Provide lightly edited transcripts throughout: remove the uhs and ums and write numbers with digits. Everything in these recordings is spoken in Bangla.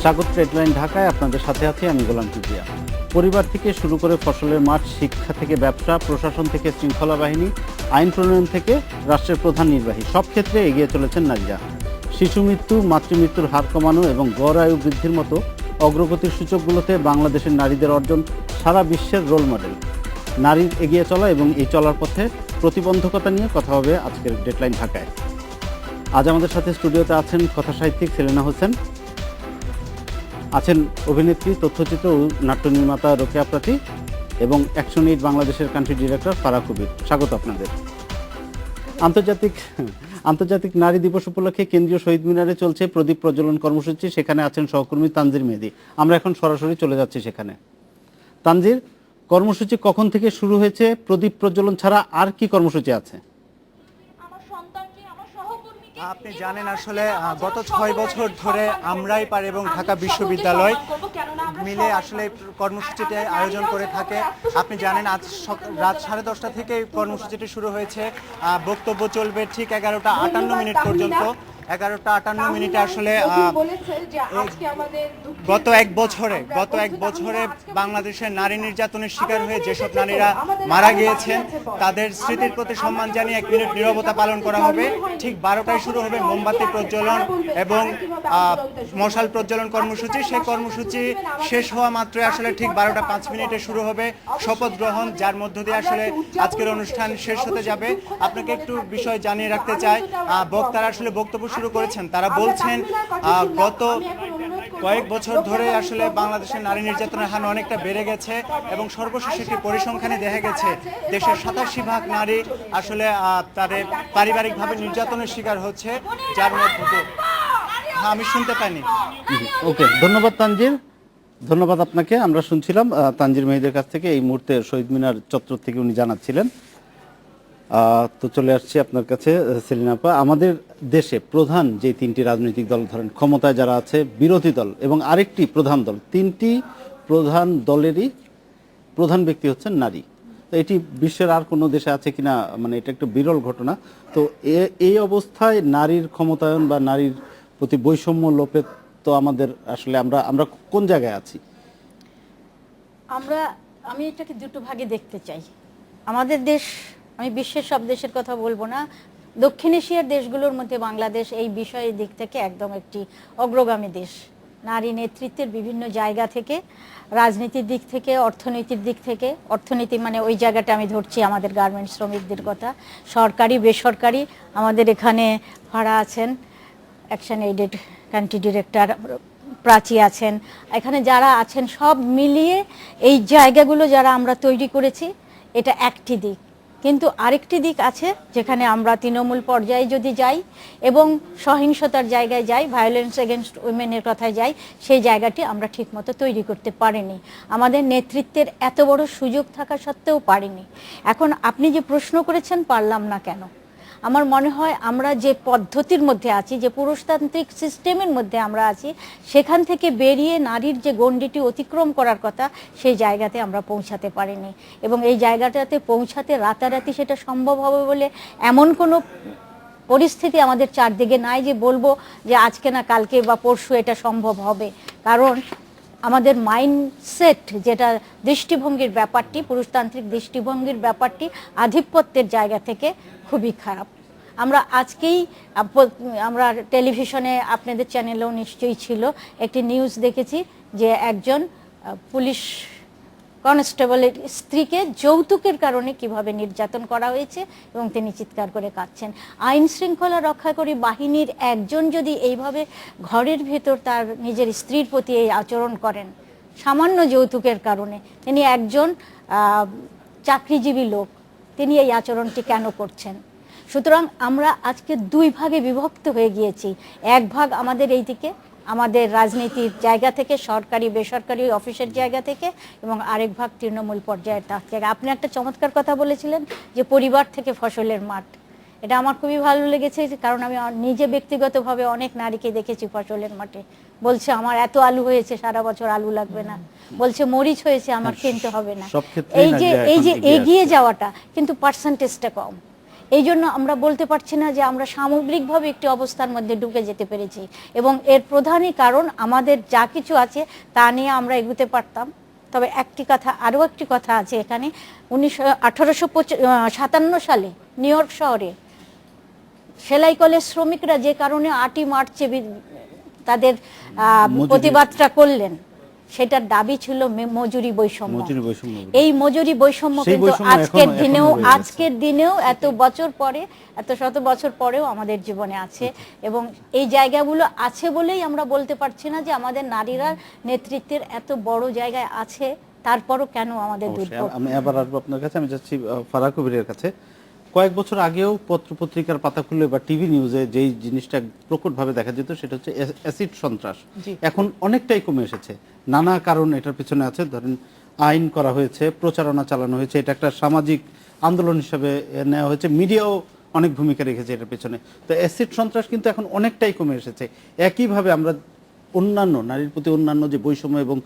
স্বাগত হেডলাইন ঢাকায় আপনাদের সাথে আছি আমি গোলাম কিবরিয়া। পরিবার থেকে শুরু করে ফসলের মাঠ, শিক্ষা থেকে ব্যবসা, প্রশাসন থেকে শৃঙ্খলা বাহিনী, আইন প্রণয়ন থেকে রাষ্ট্রের প্রধান নির্বাহী, সব ক্ষেত্রে এগিয়ে চলেছেন নারীরা। শিশু মৃত্যু, মাতৃমৃত্যুর হার কমানো এবং গড় আয়ু বৃদ্ধির মতো অগ্রগতির সূচকগুলোতে বাংলাদেশের নারীদের অর্জন সারা বিশ্বের রোল মডেল। নারীর এগিয়ে চলা এবং এই চলার পথে প্রতিবন্ধকতা নিয়ে কথা হবে আজকের ডেডলাইন ঢাকায়। আজ আমাদের সাথে স্টুডিওতে আছেন কথাসাহিত্যিক সেলিনা হোসেন, আছেন অভিনেত্রী, তথ্যচিত্র ও নাট্য নির্মাতা রোকেয়া প্রাচী এবং অ্যাকশন এইড বাংলাদেশের কান্ট্রি ডিরেক্টর ফারাহ কবির। স্বাগত আপনাদের। আন্তর্জাতিক নারী দিবস উপলক্ষে কেন্দ্রীয় শহীদ মিনারে চলছে প্রদীপ প্রজ্বলন কর্মসূচি। সেখানে আছেন সহকর্মী তানজির মেহেদি। আমরা এখন সরাসরি চলে যাচ্ছি সেখানে। তানজির, কর্মসূচি কখন থেকে শুরু হয়েছে? প্রদীপ প্রজ্বলন ছাড়া আর কি কর্মসূচি আছে? আপনি জানেন আসলে গত 6 বছর ধরে আমরাই পারি এবং ঢাকা বিশ্ববিদ্যালয় মিলে আসলে কর্মসূচিটি আয়োজন করে থাকে। আপনি জানেন আজ রাত 10:30 থেকে কর্মসূচিটি শুরু হয়েছে। বক্তব্য চলবে ঠিক 11:58 পর্যন্ত। 11:58 আসলে গত এক বছরে বাংলাদেশের নারী নির্যাতনের শিকার হয়ে যেসব নারীরা মারা গিয়েছেন তাদের স্মৃতির প্রতি সম্মান জানিয়ে 1 মিনিট নীরবতা পালন করা হবে। ঠিক 12টায় শুরু হবে মোমবাতি প্রজ্বলন এবং মশাল প্রজ্বলন কর্মসূচি। সেই কর্মসূচি শেষ হওয়া মাত্রই আসলে ঠিক 12:05 শুরু হবে শপথ গ্রহণ, যার মধ্য দিয়ে আসলে আজকের অনুষ্ঠান শেষ হতে যাবে। আপনাকে একটু বিষয় জানিয়ে রাখতে চাই, বক্তারা আসলে বক্তব্য শুরু করেছেন। তারা বলছেন গত কয়েক বছর ধরে আসলে বাংলাদেশের নারী নির্যাতনের হার অনেকটা বেড়ে গেছে এবং সর্বশেষ একটি পরিসংখ্যানে দেখা গেছে দেশের 87% নারী আসলে তাদের পারিবারিকভাবে নির্যাতনের শিকার হচ্ছে, যার মধ্যে আমি শুনতে পাইনি। ওকে, ধন্যবাদ তানজির, ধন্যবাদ আপনাকে। আমরা শুনছিলাম তানজির মেহেদের কাছ থেকে, এই মুহূর্তে শহীদ মিনার চত্বর থেকে উনি জানাচ্ছিলেন। তো চলে আসছি আপনার কাছে সেলিনা আপা। আমাদের দেশে প্রধান যে 3টি রাজনৈতিক দল, ধরেন ক্ষমতায় যারা আছে, বিরোধী দল এবং আরেকটি প্রধান দল, 3টি প্রধান দলেরই প্রধান ব্যক্তি হচ্ছেন নারী। তো এটি বিশ্বের আর কোনো দেশে আছে কিনা, মানে এটা একটু বিরল ঘটনা। তো এই অবস্থায় নারীর ক্ষমতায়ন বা নারীর প্রতি বৈষম্য লোপে তো আমাদের আসলে আমরা কোন জায়গায় আছি? আমি এটাকে দুটো ভাগে দেখতে চাই। আমাদের দেশ, আমি বিশ্বের সব দেশের কথা বলবো না, দক্ষিণ এশিয়ার দেশগুলোর মধ্যে বাংলাদেশ এই বিষয়ের দিক থেকে একদম একটি অগ্রগামী দেশ। নারী নেতৃত্বের বিভিন্ন জায়গা থেকে, রাজনীতির দিক থেকে, অর্থনীতির দিক থেকে, অর্থনীতি মানে ওই জায়গাটা আমি ধরছি আমাদের গার্মেন্টস শ্রমিকদের কথা, সরকারি বেসরকারি। আমাদের এখানে ভাড়া আছেন action aided country director Prachi আছেন, এখানে যারা আছেন সব মিলিয়ে এই জায়গাগুলো যারা আমরা তৈরি করেছি, এটা একটি দিক। কিন্তু আরেকটি দিক আছে যেখানে আমরা তৃণমূল পর্যায়ে যদি যাই এবং সহিংসতার জায়গায় যাই, ভায়োলেন্স এগেনস্ট উইমেনের কথায় যাই, সেই জায়গাটি আমরা ঠিকমতো তৈরি করতে পারিনি। আমাদের নেতৃত্বের এত বড় সুযোগ থাকা সত্ত্বেও পারিনি। এখন আপনি যে প্রশ্ন করেছেন পারলাম না কেন, আমার মনে হয় আমরা যে পদ্ধতির মধ্যে আছি, যে পুরুষতান্ত্রিক সিস্টেমের মধ্যে আমরা আছি, সেখান থেকে বেরিয়ে নারীর যে গণ্ডিটি অতিক্রম করার কথা সেই জায়গাতে আমরা পৌঁছাতে পারিনি। এবং এই জায়গাটাতে পৌঁছাতে রাতারাতি সেটা সম্ভব হবে বলে এমন কোনো পরিস্থিতি আমাদের চারদিকে নাই যে বলবো যে আজকে না কালকে বা পরশু এটা সম্ভব হবে। কারণ আমাদের মাইন্ডসেট, যেটা দৃষ্টিভঙ্গির ব্যাপারটি, পুরুষতান্ত্রিক দৃষ্টিভঙ্গির ব্যাপারটি আধিপত্যের জায়গা থেকে খুবই খারাপ। আমরা টেলিভিশনে, আপনাদের চ্যানেলেও নিশ্চয়ই ছিল, একটি নিউজ দেখেছি যে একজন পুলিশ কনস্টেবলের স্ত্রীকে যৌতুকের কারণে কিভাবে নির্যাতন করা হয়েছে এবং তিনি চিৎকার করে কাঁদছেন। আইন শৃঙ্খলা রক্ষাকারী বাহিনীর একজন যদি এইভাবে ঘরের ভেতর তার নিজের স্ত্রীর প্রতি এই আচরণ করেন সামান্য যৌতুকের কারণে, তিনি একজন চাকরিজীবী লোক, তিনি এই আচরণটি কেন করছেন? সুতরাং আমরা আজকে 2 ভাগে বিভক্ত হয়ে গিয়েছি। এক ভাগ আমাদের এই দিকে, আমাদের রাজনীতির জায়গা থেকে, সরকারি বেসরকারি অফিসের জায়গা থেকে, এবং আরেক ভাগ তৃণমূল পর্যায়ের তার থেকে। আপনি একটা চমৎকার কথা বলেছিলেন যে পরিবার থেকে ফসলের মাঠ, এটা আমার খুবই ভালো লেগেছে, কারণ আমি নিজে ব্যক্তিগতভাবে অনেক নারীকে দেখেছি ফসলের মাঠে। বলছে আমার এত আলু হয়েছে, সারা বছর আলু লাগবে না, বলছে মরিচ হয়েছে, আমার কিনতে হবে না। এই যে এগিয়ে যাওয়াটা, কিন্তু পার্সেন্টেজটা কম। এই জন্য আমরা বলতে পারছি না যে আমরা সামগ্রিকভাবে একটি অবস্থার মধ্যে ঢুকে যেতে পেরেছি, এবং এর প্রধানই কারণ আমাদের যা কিছু আছে তা নিয়ে আমরা এগোতে পারতাম। তবে আরও একটি কথা আছে এখানে। 1857 সালে নিউ ইয়র্ক শহরে সেলাই কলের শ্রমিকরা যে কারণে 8ই মার্চে তাদের প্রতিবাদটা করলেন, সেটার দাবি ছিল মজুরি বৈষম্য। এই মজুরি বৈষম্য কিন্তু আজকের দিনেও এত শত বছর পরেও আমাদের জীবনে আছে, এবং এই জায়গাগুলো আছে বলেই আমরা বলতে পারছি না যে আমাদের নারীরা নেতৃত্বের এত বড় জায়গায় আছে, তারপরও কেন আমাদের দুর্ভোগ। আমি আবার আসবো আপনার কাছে, আমি যাচ্ছি ফারাহ কবিরের কাছে। কয়েক বছর আগেও পত্রিকার পাতা খুললে বা টিভি নিউজে যেই জিনিসটা প্রকটভাবে দেখা যেত সেটা হচ্ছে অ্যাসিড সন্ত্রাস। এখন অনেকটাই কমে এসেছে। নানা কারণ এটার পিছনে আছে। ধরেন আইন করা হয়েছে, প্রচারণা চালানো হয়েছে, এটা একটা সামাজিক আন্দোলন হিসেবে নেওয়া হয়েছে, মিডিয়াও অনেক ভূমিকা রেখেছে এটার পেছনে। তো অ্যাসিড সন্ত্রাস কিন্তু এখন অনেকটাই কমে এসেছে। একইভাবে আমরা অন্যান্য নারীর প্রতি অন্যান্য যে বৈষম্য এবং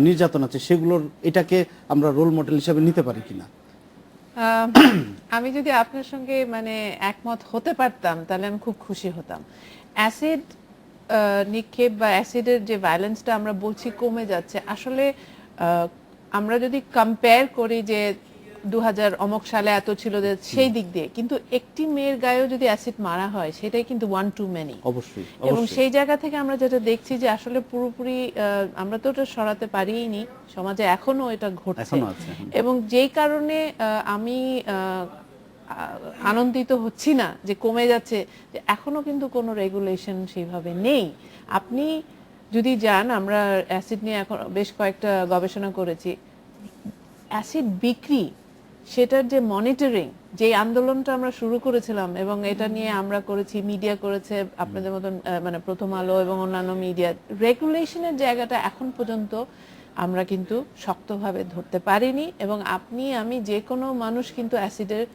নির্যাতন আছে সেগুলোর এটাকে আমরা রোল মডেল হিসেবে নিতে পারি কিনা? আমি যদি আপনার সঙ্গে মানে একমত হতে পারতাম তাহলে আমি খুব খুশি হতাম। অ্যাসিড নিক্ষেপ বা অ্যাসিডের যে ভায়োলেন্সটা আমরা বলছি কমে যাচ্ছে, আসলে আমরা যদি কম্পেয়ার করি যে 2000 অমুক সালে এত ছিল যে সেই দিক দিয়ে, কিন্তু একটি মেয়ের গায়েও যদি অ্যাসিড মারা হয় সেটাই কিন্তু ওয়ান টু মেনি। অবশ্যই। এবং সেই জায়গা থেকে আমরা যেটা দেখছি যে আসলে পুরোপুরি আমরা তো ওটা সরাতে পারিনি, সমাজে এখনো এটা ঘটছে। এবং যেই কারণে আমি আনন্দিত হচ্ছি না যে কমে যাচ্ছে, যে এখনো কিন্তু কোনো রেগুলেশন সেইভাবে নেই। আপনি যদি যান, আমরা অ্যাসিড নিয়ে এখন বেশ কয়েকটা গবেষণা করেছি, অ্যাসিড বিক্রি সেটার যে মনিটরিং, যে আন্দোলনটা আমরা শুরু করেছিলাম এবং এটা নিয়ে আমরা করেছি, মিডিয়া করেছে আপনাদের মতন, মানে প্রথম আলো এবং অন্যান্য মিডিয়া, রেগুলেশনের জায়গাটা এখন পর্যন্ত আমরা কিন্তু শক্তভাবে ধরতে পারিনি। এবং আপনি আমি যে কোনো মানুষ কিন্তু অ্যাসিডের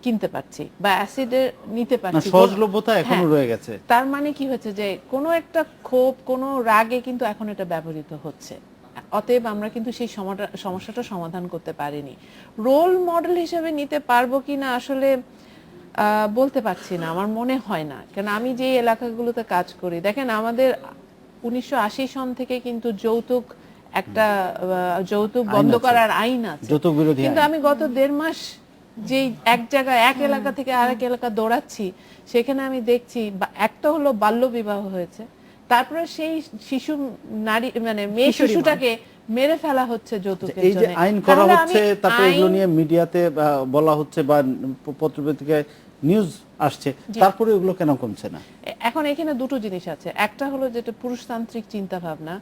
কিনতে পারছি বা অ্যাসিডের নিতে পারছি, সহজলভ্যতা এখনো রয়ে গেছে। তার মানে কি হচ্ছে যে কোনো একটা ক্ষোভ, কোনো রাগে কিন্তু এখন এটা ব্যবহৃত হচ্ছে। অতএব আমরা কিন্তু সেই সমস্যাটা সমাধান করতে পারিনি। রোল মডেল হিসেবে নিতে পারবো কিনা আসলে বলতে পারছি না, আমার মনে হয় না। কেন আমি যে এলাকাগুলোতে কাজ করি, দেখেন আমাদের 1980 সন থেকে কিন্তু যৌতুক বন্ধ করার আইন আছে, কিন্তু আমি গত 1.5 মাস যে এক জায়গায় এক এলাকা থেকে আরেক এলাকা দৌড়াচ্ছি, সেখানে আমি দেখছি একটা হলো বাল্য বিবাহ হয়েছে, তারপরে সেই শিশু নারী মানে মেয়ে শিশুটাকে মেরে ফেলা হচ্ছে যৌতুকের জন্য। এই যে আইন করা হচ্ছে, তারপরে এগুলো নিয়ে মিডিয়াতে বলা হচ্ছে বা পত্রপত্রিকায় নিউজ আসছে, তারপরে এগুলো কেন কমছে না? এখন এখানে দুটো জিনিস আছে। একটা হলো যেটা পুরুষতান্ত্রিক চিন্তা ভাবনা,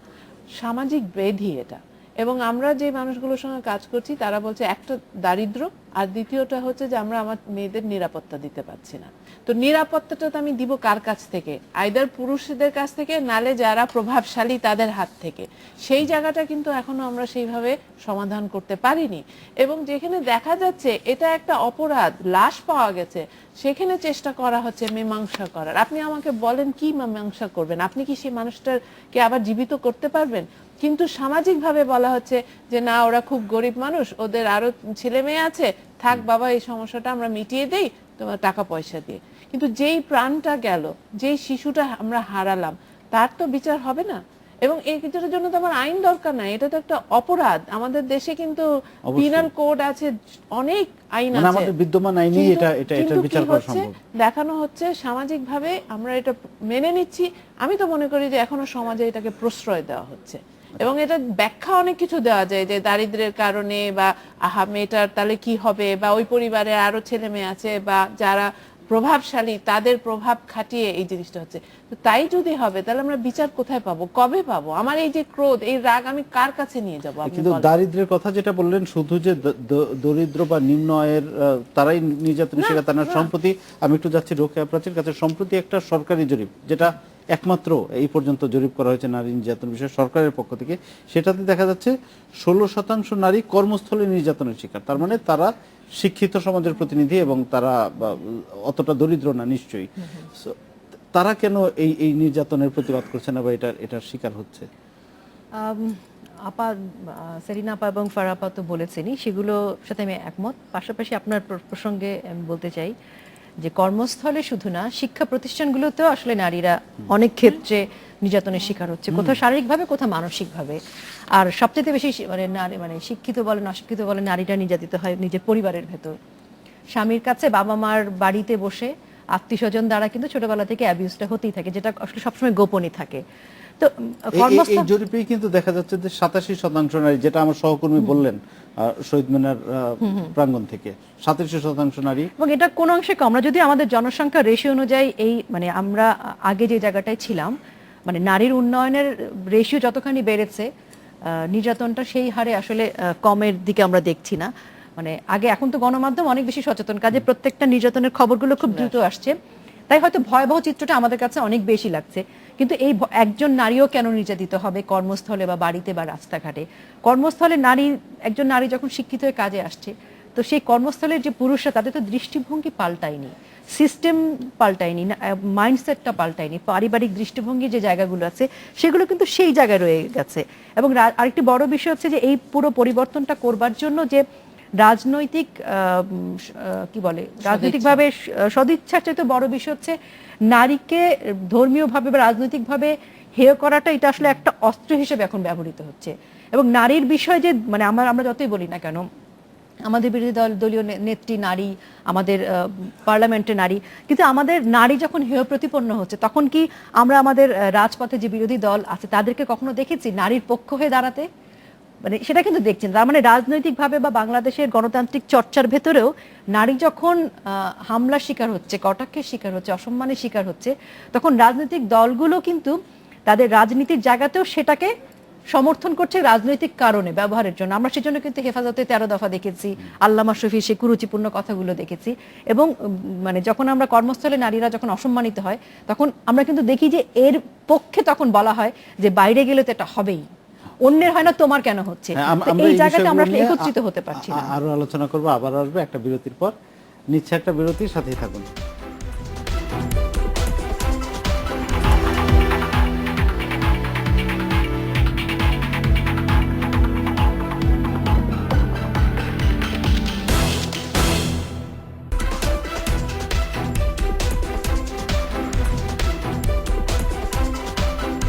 সামাজিক ব্যাধি এটা। এবং আমরা যে মানুষগুলোর সঙ্গে কাজ করছি তারা বলছে একটা দারিদ্র, আর দ্বিতীয়টা হচ্ছে যে আমরা আমার মেয়েদের নিরাপত্তা দিতে পারছি না। তো নিরাপত্তাটা তো আমি দিব কার কাছ থেকে? আইদার পুরুষদের কাছ থেকে, নালে যারা প্রভাবশালী তাদের হাত থেকে। সেই জায়গাটা কিন্তু এখনো আমরা সেইভাবে সমাধান করতে পারিনি। এবং যেখানে দেখা যাচ্ছে এটা একটা অপরাধ, লাশ পাওয়া গেছে, সেখানে চেষ্টা করা হচ্ছে মীমাংসা করার। আপনি আমাকে বলেন কি মীমাংসা করবেন? আপনি কি সেই মানুষটাকে আবার জীবিত করতে পারবেন? কিন্তু সামাজিকভাবে বলা হচ্ছে যে না, ওরা খুব গরিব মানুষ, ওদের আরো ছেলে মেয়ে আছে, থাক বাবা এই সমস্যাটা আমরা মিটিয়ে দেই তোমার টাকা পয়সা দিয়ে। কিন্তু যেই প্রাণটা গেল, যেই শিশুটা আমরা হারালাম, তার তো বিচার হবে না। এবং এটার জন্য তো আমার আইন দরকার নাই, এটা তো একটা অপরাধ। আমাদের দেশে কিন্তু পিনাল কোড আছে, অনেক আইন আছে, আমাদের বিদ্যমান আইনেই এটা বিচার করা সম্ভব। দেখানো হচ্ছে সামাজিকভাবে আমরা এটা মেনে নিচ্ছি। আমি তো মনে করি যে এখনো সমাজে এটাকে প্রশ্রয় দেওয়া হচ্ছে। এবং এটা ব্যাখ্যা অনেক কিছু দেওয়া যায়, যে দারিদ্র্যের কারণে, বা আহা মেয়েটার তাহলে কি হবে, বা ওই পরিবারে আরো ছেলে মেয়ে আছে, বা যারা প্রভাবশালী তাদের প্রভাব খাটিয়ে এই জিনিসটা হচ্ছে। তো তাই যদি হবে তাহলে আমরা বিচার কোথায় পাবো, কবে পাবো? আমার এই যে ক্রোধ, এই রাগ আমি কার কাছে নিয়ে যাবো? কিন্তু দারিদ্র্যের কথা যেটা বললেন, শুধু যে দরিদ্র বা নিম্ন আয়ের তারাই নির্যাতনের শিকার তা না। সম্প্রতি আমি একটু যাচ্ছি রোকেয়া প্রাচীর কাছে, সম্প্রতি একটা সরকারি জরিপ, যেটা একমাত্র এই পর্যন্ত জরিপ করা হয়েছে নারী নির্যাতন বিষয়ে সরকারের পক্ষ থেকে, সেটাতে দেখা যাচ্ছে 16% নারী কর্মস্থলে নির্যাতনের শিকার। তার মানে তারা শিক্ষিত সমাজের প্রতিনিধি এবং তারা অতটা দরিদ্র না নিশ্চয়ই। তারা কেন এই নির্যাতনের প্রতিবাদ করছে না বা এটার শিকার হচ্ছে? আপা, সেলিনা আপা এবং ফারাহ আপা তো বলেছেনই, সেগুলোর সাথে আমি একমত। পাশাপাশি আপনার প্রসঙ্গে আমি বলতে চাই যে কর্মস্থলে শুধু না, শিক্ষা প্রতিষ্ঠানগুলোতেও আসলে নারীরা অনেক ক্ষেত্রে নির্যাতনের শিকার হচ্ছে, কোথাও শারীরিকভাবে, কোথাও মানসিকভাবে। আর সবচেয়ে বেশি মানে নারী, মানে শিক্ষিত বলেন অশিক্ষিত বলেন, নারীরা নির্যাতিত হয় নিজের পরিবারের ভেতর, স্বামীর কাছে, বাবা মার বাড়িতে বসে, আত্মীয় স্বজন দ্বারা কিন্তু ছোটবেলা থেকে অ্যাবিউজটা হতেই থাকে, যেটা আসলে সবসময় গোপনই থাকে। তো এই কর্মস্থল জরিপেই কিন্তু দেখা যাচ্ছে যে 87% নারী, যেটা আমার সহকর্মী বললেন শহীদ মিনার প্রাঙ্গণ থেকে, 87% নারী। এবং এটা কোন অংশে কম। আমরা যদি আমাদের জনসংখ্যা রেশিও অনুযায়ী এই মানে আমরা আগে যে জায়গাটায় ছিলাম, মানে নারীর উন্নয়নের রেশিও যতখানি বেড়েছে, নির্যাতনটা সেই হারে আসলে কমের দিকে আমরা দেখছি না। মানে আগে, এখন তো গণমাধ্যম অনেক বেশি সচেতন, কাজে প্রত্যেকটা নির্যাতনের খবরগুলো খুব দ্রুত আসছে, তাই হয়তো ভয়াবহ চিত্রটা আমাদের কাছে অনেক বেশি লাগছে। কিন্তু এই একজন নারীও কেন নির্যাতিত হবে কর্মস্থলে বা বাড়িতে বা রাস্তাঘাটে? কর্মস্থলে নারী, একজন নারী যখন শিক্ষিত হয়ে কাজে আসছে, তো সেই কর্মস্থলের যে পুরুষরা, তাদের তো দৃষ্টিভঙ্গি পাল্টায়নি, সিস্টেম পাল্টায়নি, মাইন্ডসেটটা পাল্টায়নি, পারিবারিক দৃষ্টিভঙ্গি যে জায়গাগুলো আছে সেগুলো কিন্তু সেই জায়গায় রয়ে গেছে। এবং আরেকটি বড় বিষয় হচ্ছে যে এই পুরো পরিবর্তনটা করবার জন্য যে রাজনৈতিক কি বলে, রাজনৈতিকভাবে সদিচ্ছার চাইতে বড় বিষয় হচ্ছে নারীকে ধর্মীয়ভাবে বা রাজনৈতিকভাবে হেয় করাটা, এটা আসলে একটা অস্ত্র হিসেবে এখন ব্যবহৃত হচ্ছে। এবং নারীর বিষয় যে মানে আমরা যতই বলি না কেন, আমাদের বিরোধী দলীয় নেত্রী নারী, আমাদের পার্লামেন্টে নারী, কিন্তু আমাদের নারী যখন হেয় প্রতিপন্ন হচ্ছে, তখন কি আমরা আমাদের রাজপথে যে বিরোধী দল আছে তাদেরকে কখনো দেখেছি নারীর পক্ষ হয়ে দাঁড়াতে? মানে সেটা কিন্তু দেখছেন। তার মানে রাজনৈতিকভাবে বা বাংলাদেশের গণতান্ত্রিক চর্চার ভেতরেও নারী যখন হামলার শিকার হচ্ছে, কটাক্ষের শিকার হচ্ছে, অসম্মানের শিকার হচ্ছে, তখন রাজনৈতিক দলগুলো কিন্তু তাদের রাজনীতির জায়গাতেও সেটাকে সমর্থন করছে রাজনৈতিক কারণে ব্যবহারের জন্য। আমরা সেজন্য কিন্তু হেফাজতে 13 দফা দেখেছি, আল্লামা শফি সে কুরুচিপূর্ণ কথাগুলো দেখেছি। এবং মানে যখন আমরা কর্মস্থলে নারীরা যখন অসম্মানিত হয়, তখন আমরা কিন্তু দেখি যে এর পক্ষে তখন বলা হয় যে বাইরে গেলে তো এটা হবেই, অন্যের হয় না তোমার কেন হচ্ছে। এই জায়গাতে আমরা আসলে একত্রিত হতে পারছি না। আরো আলোচনা করবো, আবার আসবে একটা বিরতির পর। নিচ্ছে একটা বিরতির, সাথেই থাকুন।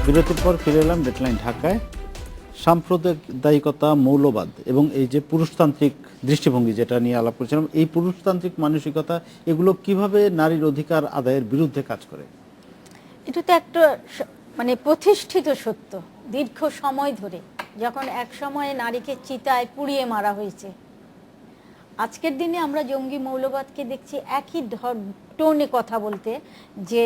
বিরতির পর ফিরে এলাম ডেডলাইন ঢাকায়। সাম্প্রদায়িকতা, মৌলবাদ এবং এই যে পুরুষতান্ত্রিক দৃষ্টিভঙ্গি যেটা নিয়ে আলাপ করেছিলাম, এই পুরুষতান্ত্রিক মানসিকতা, এগুলো কিভাবে নারীর অধিকার আদায়ের বিরুদ্ধে কাজ করে? এটা তো একটা মানে প্রতিষ্ঠিত সত্য। দীর্ঘ সময় ধরে, যখন এক সময়ে নারীকে চিতায় পুড়িয়ে মারা হয়েছে, আজকের দিনে আমরা জঙ্গি মৌলবাদকে দেখছি একই টোনে কথা বলতে, যে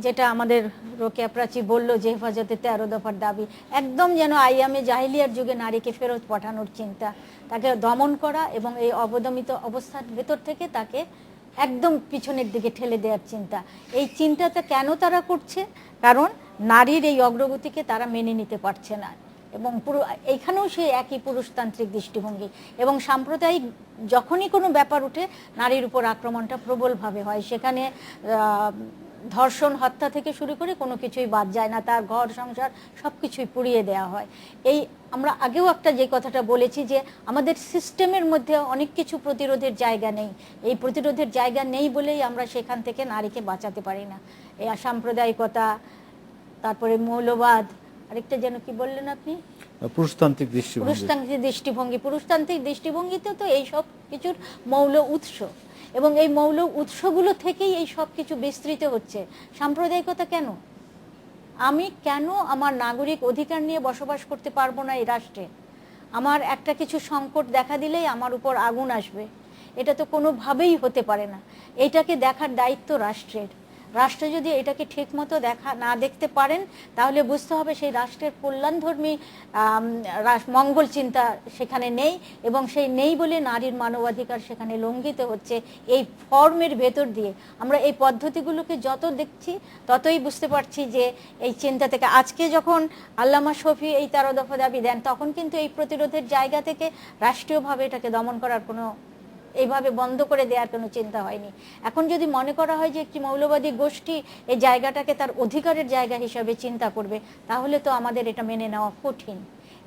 যেটা আমাদের রোকেয়া প্রাচী বলল যে হেফাজতে 13 দফার দাবি, একদম যেন আইয়ামে জাহিলিয়ার যুগে নারীকে ফেরত পাঠানোর চিন্তা, তাকে দমন করা এবং এই অবদমিত অবস্থার ভেতর থেকে তাকে একদম পিছনের দিকে ঠেলে দেওয়ার চিন্তা। এই চিন্তাটা কেন তারা করছে? কারণ নারীর এই অগ্রগতিকে তারা মেনে নিতে পারছে না। এবং এইখানেও সেই একই পুরুষতান্ত্রিক দৃষ্টিভঙ্গি। এবং সাম্প্রদায়িক যখনই কোনো ব্যাপার উঠে, নারীর উপর আক্রমণটা প্রবলভাবে হয়। সেখানে ধর্ষণ, হত্যা থেকে শুরু করে কোনো কিছুই বাদ যায় না, তার ঘর সংসার সব কিছুই পুড়িয়ে দেওয়া হয়। এই আমরা আগেও একটা যে কথাটা বলেছি যে আমাদের সিস্টেমের মধ্যে অনেক কিছু প্রতিরোধের জায়গা নেই। এই প্রতিরোধের জায়গা নেই বলেই আমরা সেখান থেকে নারীকে বাঁচাতে পারি না। এই সাম্প্রদায়িকতা, তারপরে মৌলবাদ, আরেকটা যেন কি বললেন আপনি, পুরুষতান্ত্রিক দৃষ্টিভঙ্গি। পুরুষতান্ত্রিক দৃষ্টিভঙ্গিতে তো এই সব কিছুর মৌল উৎস, এবং এই মৌল উৎসগুলো থেকেই এই সব কিছু বিস্তৃত হচ্ছে। সাম্প্রদায়িকতা কেন? আমি কেন আমার নাগরিক অধিকার নিয়ে বসবাস করতে পারবো না এই রাষ্ট্রে? আমার একটা কিছু সংকট দেখা দিলেই আমার উপর আগুন আসবে, এটা তো কোনোভাবেই হতে পারে না। এটাকে দেখার দায়িত্ব রাষ্ট্রের। রাষ্ট্র যদি এটাকে ঠিকমতো না দেখতে পারেন, তাহলে বুঝতে হবে সেই রাষ্ট্রের কল্যাণধর্মী মঙ্গল চিন্তা সেখানে নেই, এবং সেই নেই বলে নারীর মানবাধিকার সেখানে লঙ্ঘিত হচ্ছে। এই ফর্মের ভেতর দিয়ে আমরা এই পদ্ধতিগুলোকে যত দেখছি, ততই বুঝতে পারছি যে এই চিন্তা থেকে আজকে যখন আল্লামা শফি এই 13 দফা দাবি দেন, তখন কিন্তু এই প্রতিরোধের জায়গা থেকে রাষ্ট্রীয়ভাবে এটাকে দমন করার কোনো, এইভাবে বন্ধ করে দেওয়ার কোনো চিন্তা হয়নি। এখন যদি মনে করা হয় যে একটি মৌলবাদী গোষ্ঠী এই জায়গাটাকে তার অধিকারের জায়গা হিসাবে চিন্তা করবে, তাহলে তো আমাদের এটা মেনে নেওয়া কঠিন।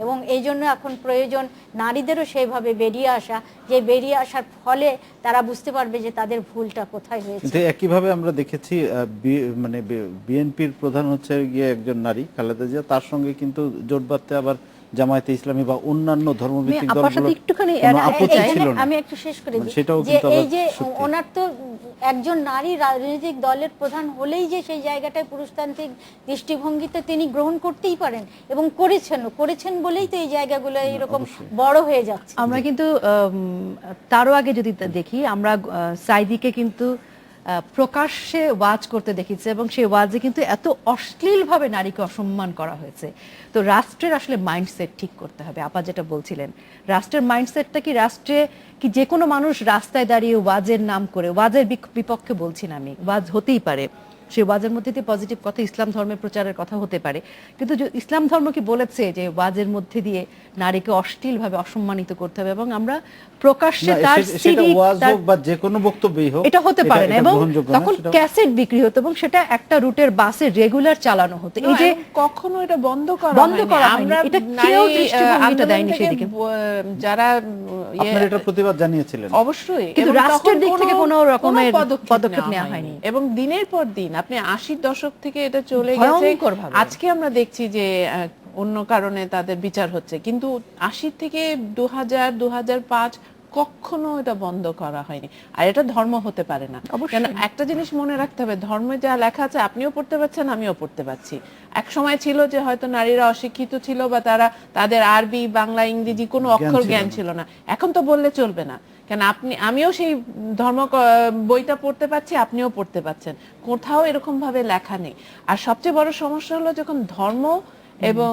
এবং এই জন্য এখন প্রয়োজন নারীদেরও সেইভাবে বেরিয়ে আসা, যে বেরিয়ে আসার ফলে তারা বুঝতে পারবে যে তাদের ভুলটা কোথায় হয়েছে। কিন্তু একইভাবে আমরা দেখেছি মানে বিএনপির প্রধান হচ্ছে গিয়ে একজন নারী খালেদা জিয়া, তার সঙ্গে কিন্তু জোট বাঁধতে আবার জামায়াতে ইসলামী বা অন্যান্য ধর্মভিত্তিক আপনার সাথে দলগুলো একটুখানি কোনো আপত্তি এইখানে ছিল না। আমি একটু শেষ করে মানে দিই সেটাও যে কিন্তু আবার এই যে সত্যি। ওনার তো একজন নারী রাজনৈতিক দলের প্রধান হলেই যে সেই জায়গাটায় পুরুষতান্ত্রিক দৃষ্টিভঙ্গিতে তিনি গ্রহণ করতেই পারেন এবং করেছেন বলেই তো এই জায়গাগুলো এরকম বড় হয়ে যাচ্ছে। আমরা কিন্তু তারও আগে যদি দেখি, আমরা সাইদিকে কিন্তু প্রকাশ্যে ওয়াজ করতে দেখেছি এবং সেই ওয়াজে কিন্তু এত অশ্লীলভাবে নারীকে অসম্মান করা হয়েছে। তো রাষ্ট্রের আসলে মাইন্ডসেট ঠিক করতে হবে। আপা যেটা বলছিলেন, রাষ্ট্রের মাইন্ডসেটটা কি, রাষ্ট্রে কি যে কোনো মানুষ রাস্তায় দাঁড়িয়ে ওয়াজের নাম করে, ওয়াজের বিপক্ষে বলছি না আমি, ওয়াজ হতেই পারে, সেই ওয়াজের মধ্যে দিয়ে পজিটিভ কথা, ইসলাম ধর্মের প্রচারের কথা হতে পারে, কিন্তু ইসলাম ধর্ম কি বলেছে যে ওয়াজের মধ্যে দিয়ে নারীকে অশ্লীলভাবে অসম্মানিত করতে হবে? এবং আমরা প্রকাশ্যে না, তার সেটা সিডি, ওয়াজ তার হোক বা যে কোনো বক্তব্যই হোক, এটা হতে পারে না। এবং গ্রহণযোগ্য না, তখন সেটা- ক্যাসেট বিক্রি হতো এবং সেটা একটা রুটের বাসে রেগুলার চালানো হতো। এই যে কখনো এটা বন্ধ করা বন্ধ করা হয়নি। আমরা এটা কেউ নারী, দৃষ্টিভঙ্গিটা আন্দোলন দেয়নি থেকে সেদিকে। যারা আপনারা এটা প্রতিবাদ জানিয়েছিলেন। অবশ্যই, কিন্তু এবং রাষ্ট্রের তখন দিক থেকে কোনো রকমের পদক্ষেপ পদক্ষেপ নেওয়া হয়নি। এবং দিনের পর দিন আপনি 80 দশক থেকে এটা চলে গেছে। ভয়ঙ্করভাবে। আজকে আমরা দেখছি যে অন্য কারণে তাদের বিচার হচ্ছে, কিন্তু 80 থেকে 2000 2005 কখনো এটা বন্ধ করা হয়নি। আর এটা ধর্ম হতে পারে না। কেন একটা জিনিস মনে রাখতে হবে, ধর্মে যা লেখা আছে আপনিও পড়তে পারছেন, আমিও পড়তে পারছি। এক সময় ছিল যে হয়তো নারীরা অশিক্ষিত ছিল বা তাদের আরবি, বাংলা, ইংরেজি কোনো অক্ষর জ্ঞান ছিল না। এখন তো বললে চলবে না, কেন আমিও সেই ধর্ম বইটা পড়তে পাচ্ছি, আপনিও পড়তে পাচ্ছেন, কোথাও এরকম ভাবে লেখা নেই। আর সবচেয়ে বড় সমস্যা হলো যখন ধর্ম এবং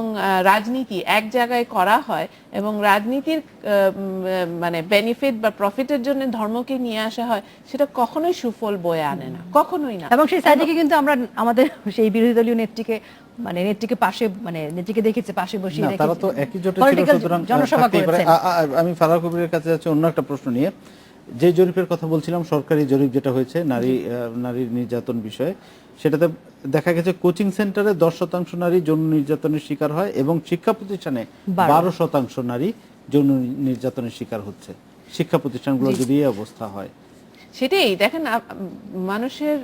রাজনীতি এক জায়গায় করা হয় এবং রাজনীতির মানে বেনিফিট বা প্রফিটের জন্য ধর্মকে নিয়ে আসা হয়, সেটা কখনোই সুফল বয়ে আনে না, কখনোই না। এবং সেই সাইডে কিন্তু আমরা আমাদের সেই বিরোধী দলীয় নেত্রীকে, মানে নেত্রীকে পাশে, মানে নেত্রীকে দেখেছে পাশে বসিয়ে না, রেখেছে। তারা তো একই জোটে ছিল, Political সুতরাং জনসভা থাকতেই পারে। করেছেন। আমি ফারাহ কবিরের কাছে যাচ্ছি অন্য একটা প্রশ্ন নিয়ে। যে জরিপের কথা বলছিলাম, সরকারি জরিপ যেটা হয়েছে নারীর নির্যাতন বিষয়ে, সেটাতে দেখা গেছে কোচিং সেন্টারে 10% নারী যৌন নির্যাতনের শিকার হয় এবং শিক্ষা প্রতিষ্ঠানে 12% নারী যৌন নির্যাতনের শিকার হচ্ছে। শিক্ষা প্রতিষ্ঠানগুলো যদি এই অবস্থা হয়, সেটাই দেখেন, মানুষের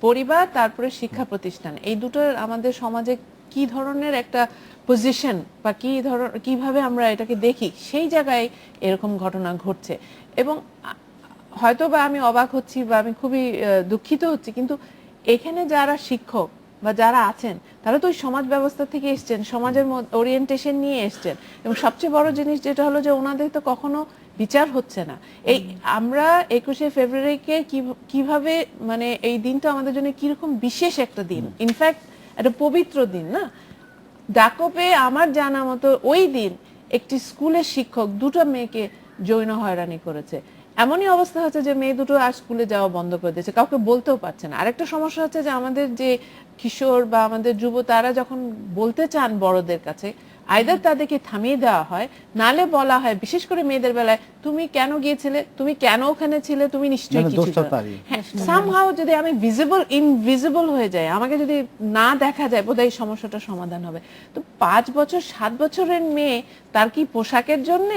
পরিবার তারপরে শিক্ষা প্রতিষ্ঠান, এই দুটোর আমাদের সমাজে কি ধরনের একটা পজিশন বা কিভাবে আমরা এটাকে দেখি, সেই জায়গায় এরকম ঘটনা ঘটছে। এবং হয়তো বা আমি অবাক হচ্ছি বা আমি খুবই দুঃখিত হচ্ছি, কিন্তু এখানে যারা শিক্ষক বা যারা আছেন তারা তো ওই সমাজ ব্যবস্থা থেকে এসছেন, সমাজের ওরিয়েন্টেশন নিয়ে এসছেন। এবং সবচেয়ে বড় জিনিস যেটা হলো যে ওনাদের তো কখনো বিচার হচ্ছে না। এই আমরা 21শে ফেব্রুয়ারিকে কিভাবে, মানে এই দিনটা আমাদের জন্য কিরকম বিশেষ একটা দিন, ইনফ্যাক্ট একটা পবিত্র দিন না। ডাকপে আমার জানা মতো ওই দিন একটি স্কুলের শিক্ষক দুটো মেয়েকে যৌন হয়রানি করেছে। এমনই অবস্থা হচ্ছে যে মেয়ে দুটো আর স্কুলে যাওয়া বন্ধ করে দিয়েছে, কাউকে বলতেও পারছে না। আরেকটা সমস্যা হচ্ছে যে আমাদের যে কিশোর বা আমাদের যুব, তারা যখন বলতে চান বড়দের কাছে, আইদার তাদেরকে থামিয়ে দেওয়া হয়, নালে বলা হয়, বিশেষ করে মেয়েদের বেলায়, তুমি কেন গিয়েছিলে, তুমি কেন ওখানে ছিলে, তুমি নিশ্চয়ই কিছু দোষটা জানো। তারই। হ্যাঁ, সামহাউ যদি আমি ইনভিজিবল হয়ে যায়, আমাকে যদি না দেখা যায়, বোধহয় এই সমস্যাটা সমাধান হবে। তো 5 বছর 7 বছরের মেয়ে, তার কি পোশাকের জন্য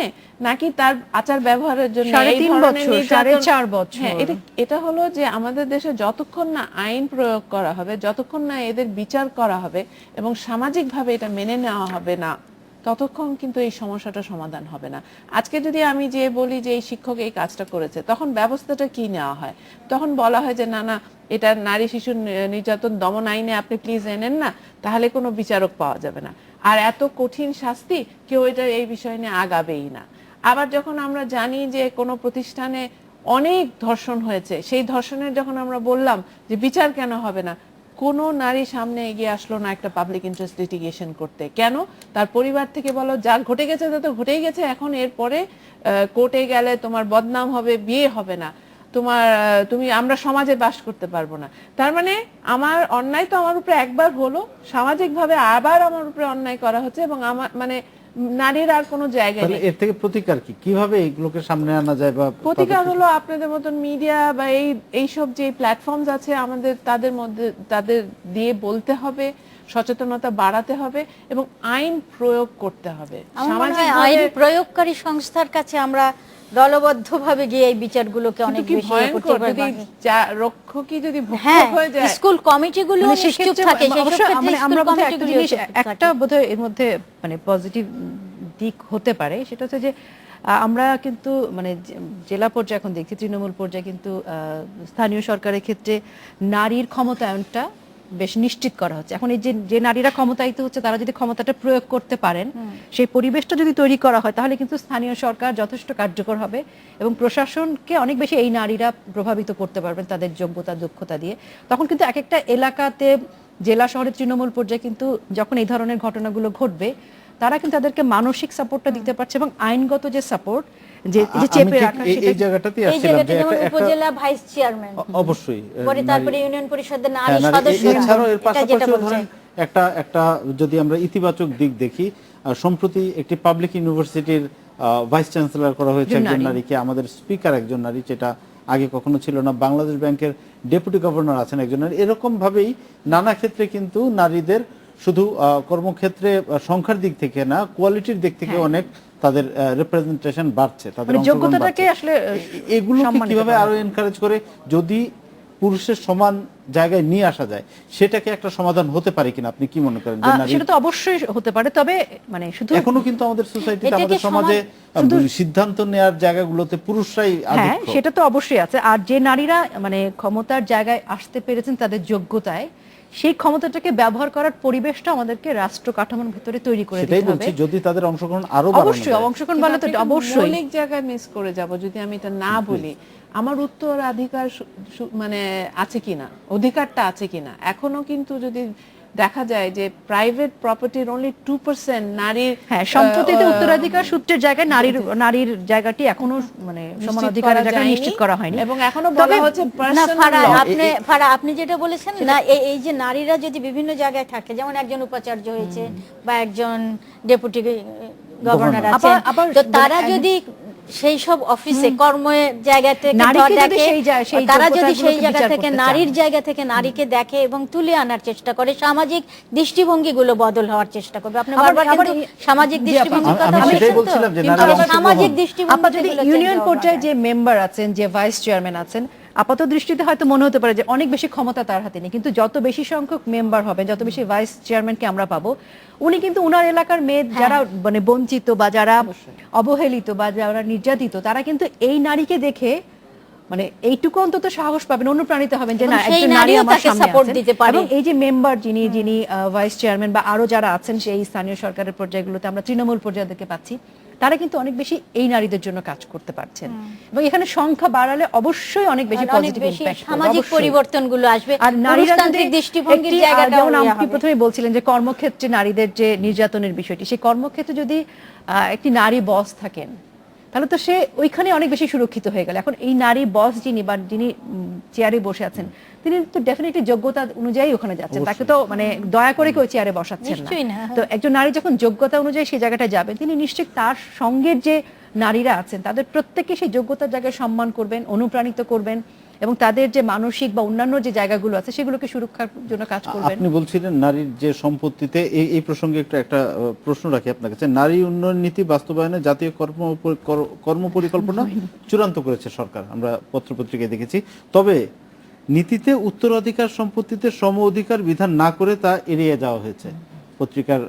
নাকি তার আচার ব্যবহারের জন্য? 3.5 বছর, 4.5 বছর। হ্যাঁ, এটা হলো যে আমাদের দেশে যতক্ষণ না আইন প্রয়োগ করা হবে, যতক্ষণ না এদের বিচার করা হবে এবং সামাজিকভাবে এটা মেনে নেওয়া হবে না, ততক্ষণ কিন্তু এই সমস্যাটা সমাধান হবে না। আজকে যদি আমি যে বলি যে এই শিক্ষক এই কাজটা করেছে, তখন ব্যবস্থাটা কি নেওয়া হয়? তখন বলা হয় যে না না, এটা নারী শিশু নির্যাতন দমন আইনে আপনি প্লিজ এনেন না, তাহলে কোনো বিচারক পাওয়া যাবে না। আর এত কঠিন শাস্তি, কেউ এটা এই বিষয় নিয়ে আগাবেই না। আবার যখন আমরা জানি যে কোনো প্রতিষ্ঠানে অনেক ধর্ষণ হয়েছে, সেই ধর্ষণের যখন আমরা বললাম যে বিচার কেন হবে না, কোনো নারী সামনে এগিয়ে আসলো না একটা পাবলিক ইন্টারেস্ট লিটিগেশন করতে। কেন? তার পরিবার থেকে বলো, যা ঘটে গেছে তা তো ঘটেই গেছে, এখন এরপরে কোর্টে গেলে তোমার বদনাম হবে, বিয়ে হবে না, আমরা সমাজে বাস করতে পারবো না। তার মানে আমার অন্যায় তো আমার উপরে একবার হলো, সামাজিকভাবে আবার আমার উপরে অন্যায় করা হচ্ছে এবং আমার মানে নারীর আর কোনো জায়গা নেই। এর থেকে প্রতিকার কি, কিভাবে এগুলোকে সামনে আনা যায়? বা প্রতিকার হলো আপনাদের মতন মিডিয়া বা এইসব যে প্ল্যাটফর্মস আছে আমাদের, তাদের মধ্যে তাদের দিয়ে বলতে হবে, সচেতনতা বাড়াতে হবে এবং আইন প্রয়োগ করতে হবে। আমার মনে হয় সামাজিকভাবে- আইন প্রয়োগকারী সংস্থার কাছে আমরা দলবদ্ধভাবে গিয়ে এই বিচারগুলোকে অনেক কিন্তু কি বেশি ইয়ে করতে ভয়ঙ্কর যদি পারবো। রক্ষকই যদি ভক্ষক হ্যাঁ, হয়ে যায়। স্কুল কমিটিগুলো মানে নিশ্চুপ সেক্ষেত্রে থাকে, সেই সব অবশ্য ক্ষেত্রে মানে স্কুল আমরা বোধহয় একটা কমিটিগুলো জিনিস, চুপ থাকে। একটা বোধহয় এর মধ্যে মানে পজিটিভ দিক হতে পারে, সেটা হচ্ছে যে আমরা কিন্তু মানে জেলা পর্যায়ে এখন দেখছি, তৃণমূল পর্যায়ে কিন্তু স্থানীয় সরকারের ক্ষেত্রে নারীর ক্ষমতায়নটা বেশ নিশ্চিত করা হচ্ছে। এখন এই যে নারীরা ক্ষমতায়িত হচ্ছে, তারা যদি ক্ষমতাটা প্রয়োগ করতে পারেন, সেই পরিবেশটা যদি তৈরি করা হয়, তাহলে কিন্তু স্থানীয় সরকার যথেষ্ট কার্যকর হবে এবং প্রশাসনকে অনেক বেশি এই নারীরা প্রভাবিত করতে পারবেন তাদের যোগ্যতা দক্ষতা দিয়ে। তখন কিন্তু এক একটা এলাকাতে, জেলা শহরের তৃণমূল পর্যায়ে কিন্তু যখন এই ধরনের ঘটনাগুলো ঘটবে, তারা কিন্তু তাদেরকে মানসিক সাপোর্টটা দিতে পারছে এবং আইনগত যে সাপোর্ট, যে আমি চেপে ঠিক রাখা, এই জায়গাটাতেই এই আসছিলাম জায়গাটা যে যেমন একটা উপজেলা ভাইস চেয়ারম্যান, অবশ্যই পরে নারী- তারপরে ইউনিয়ন পরিষদের নারী হ্যাঁ, নারী- সদস্য, এছাড়াও এর এটা যেটা পাশাপাশিও বলছে। ধরেন একটা যদি আমরা ইতিবাচক দিক দেখি, সম্প্রতি একটি পাবলিক ইউনিভার্সিটির ভাইস চ্যান্সেলর করা হয়েছে একজন একজন নারী। নারীকে, আমাদের স্পিকার একজন নারী, যেটা আগে কখনো ছিল না। বাংলাদেশ ব্যাংকের ডেপুটি গভর্নর আছেন একজন নারী। এরকম ভাবেই নানা ক্ষেত্রে কিন্তু নারীদের শুধু কর্মক্ষেত্রে সংখ্যার দিক থেকে না, কোয়ালিটির দিক থেকে অনেক তাদের রিপ্রেজেন্টেশন বাড়ছে, তাদের মানে অংশগ্রহণ যোগ্যতাটাকে বাড়ছে। আসলে এগুলোকে সম্মানিত কিভাবে করা আরো এনকারেজ করে যদি পুরুষের সমান জায়গায় নিয়ে আসা যায়, সেটাকে একটা সমাধান হতে পারে কিনা, আপনি কি মনে করেন? যে নারী সেটা তো অবশ্যই হতে পারে, তবে মানে শুধু এখনো কিন্তু আমাদের সোসাইটিতে, এটাকে আমাদের সমাজে সিদ্ধান্ত নেওয়ার জায়গাগুলোতে পুরুষরাই হ্যাঁ, আধিক্য। সেটা তো অবশ্যই আছে। আর যে নারীরা মানে ক্ষমতার জায়গায় আসতে পেরেছেন তাদের যোগ্যতায়, সেই ক্ষমতাটাকে ব্যবহার করার পরিবেশটা আমাদেরকে রাষ্ট্র কাঠামোর ভিতরে তৈরি করে সেটাই দিতে হবে। বলছি, যদি তাদের অংশগ্রহণ আরো বাড়ানো অবশ্যই যায়। অংশগ্রহণ বলে তো কিন্তু আপনি অবশ্যই মৌলিক জায়গায় মিস করে যাব যদি আমি এটা না বলি। আমার উত্তরাধিকার মানে আছে কিনা, অধিকারটা আছে কিনা। এখনো কিন্তু যদি দেখা যায় যে প্রাইভেট প্রপার্টির অনলি 2% নারীর, হ্যাঁ, সম্পত্তিতে উত্তরাধিকার সূত্রের জায়গায় নারীর জায়গাটি এখনো মানে সমান নিশ্চিত অধিকারের করা জায়গায় যায়নি। নিশ্চিত করা হয়নি এবং এখনো তবে বলা হচ্ছে না পার্সোনাল ফারা, ল। আপনি যেটা বলেছেন না, এই যে নারীরা যদি বিভিন্ন জায়গায় থাকে, যেমন একজন উপাচার্য হয়েছে বা একজন ডেপুটি গভর্নর আছে, আবার তো তারা যদি সেই সব অফিসে কর্মের জায়গা থেকে নারীকে যদি দেখে, সেই তারা যদি সেই যোগ্যতাগুলোকে জায়গা বিচার থেকে, করতে নারীর চান। জায়গা থেকে নারীকে দেখে এবং তুলে আনার চেষ্টা করে, সামাজিক দৃষ্টিভঙ্গিগুলো বদল হওয়ার চেষ্টা করবে। আপনি বারবার কিন্তু সামাজিক দৃষ্টিভঙ্গির আমি কথা সেটাই বলছেন তো, বলছিলাম যে কিন্তু নারীর এই সামাজিক অংশগ্রহণ। দৃষ্টিভঙ্গি আপা যদি ইউনিয়ন পর্যায়ে যে মেম্বার আছেন, যে ভাইস চেয়ারম্যান আছেন, আপাত দৃষ্টিতে হয়তো মনে হতে পারে যে অনেক বেশি ক্ষমতা তার হাতে নেই, কিন্তু যত বেশি সংখ্যক মেম্বার হবে, যত বেশি ভাইস চেয়ারম্যানকে আমরা পাবো, উনি কিন্তু উনার এলাকার মেয়ে যারা মানে বঞ্চিত বা যারা অবহেলিত বা যারা নির্যাতিত, তারা কিন্তু এই নারীকে দেখে মানে এইটুকু অন্তত সাহস পাবেন, অনুপ্রাণিত হবেন যে এবং না, সেই একজন নারী নারীও আমার তাকে সামনে support আছেন। দিতে পারে। এবং এই যে মেম্বার যিনি ভাইস চেয়ারম্যান বা আরো যারা আছেন সেই স্থানীয় সরকারের পর্যায়গুলোতে, আমরা তৃণমূল পর্যায়দেরকে পাচ্ছি, তারা কিন্তু অনেক বেশি এই নারীদের জন্য কাজ করতে পারছেন। এবং এখানে সংখ্যা বাড়ালে অবশ্যই অনেক বেশি অনেক পজিটিভ বেশি ইমপ্যাক্ট সামাজিক পরিবর্তনগুলো আসবে, আর নারীরা যদি পুরুষতান্ত্রিক দৃষ্টিভঙ্গির একটি, জায়গাটা যেমন ইয়া আপনি হবে। প্রথমে বলছিলেন যে কর্মক্ষেত্রে নারীদের যে নির্যাতনের বিষয়টি, সেই কর্মক্ষেত্রে যদি একটি নারী বস থাকেন, তাহলে তো সে ওইখানে অনেক বেশি সুরক্ষিত হয়ে গেল। এখন এই নারী বস যিনি চেয়ারে বসে আছেন, তিনি তো ডেফিনেটলি যোগ্যতা অনুযায়ী ওখানে যাচ্ছেন, তাকে তো মানে দয়া করে কেউ চেয়ারে বসাচ্ছেন নিশ্চয়ই না। না। তো একজন নারী যখন যোগ্যতা অনুযায়ী সেই জায়গাটা যাবেন, তিনি নিশ্চয়ই তার সঙ্গের যে নারীরা আছেন তাদের প্রত্যেককে সেই যোগ্যতার জায়গায় সম্মান করবেন, অনুপ্রাণিত করবেন এবং তাদের যে মানসিক বা অন্যান্য যে জায়গাগুলো আছে সেগুলোকে সুরক্ষার জন্য কাজ করবেন। আপনি বলছিলেন নারীর যে সম্পত্তিতে, এই প্রসঙ্গে একটা প্রশ্ন রাখি আপনার কাছে। নারী উন্নয়ন নীতি বাস্তবায়নে জাতীয় কর্ম পরিকল্পনা চূড়ান্ত করেছে সরকার, আমরা পত্রপত্রিকায় দেখেছি। তবে নীতিতে উত্তরাধিকার সম্পত্তিতে সম অধিকার বিধান না করে তা এড়িয়ে যাওয়া হয়েছে। পত্রিকার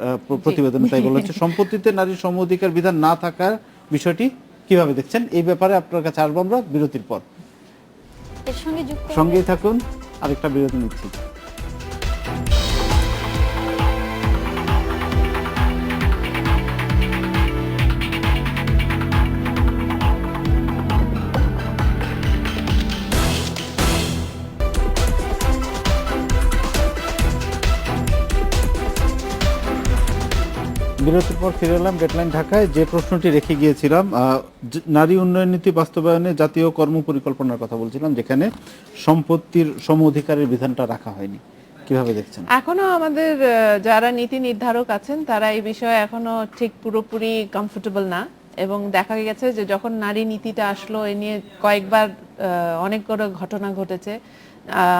প্রতিবেদনে তাই বলা হচ্ছে। সম্পত্তিতে নারীর সম অধিকার বিধান না থাকার বিষয়টি কিভাবে দেখছেন? এই ব্যাপারে আপনার কাছে আসবো আমরা বিরতির পর। এর সঙ্গে যুক্ত সঙ্গেই থাকুন, আরেকটা বিরতি নিচ্ছি। বিরতির পর ফিরে এলাম ডেডলাইন ঢাকায়। যে প্রশ্নটি রেখে গিয়েছিলাম, নারী উন্নয়ন নীতি বাস্তবায়নে জাতীয় কর্ম পরিকল্পনার কথা বলছিলাম, যেখানে সম্পত্তির সম অধিকারের বিধানটা রাখা হয়নি। কিভাবে দেখছেন? এখনো আমাদের যারা নীতি নির্ধারক আছেন তারা এই বিষয়ে এখনো ঠিক পুরোপুরি কমফোর্টেবল না। এবং দেখা গেছে যে যখন নারী নীতিটা আসলো, এ নিয়ে কয়েকবার অনেকগুলো ঘটনা ঘটেছে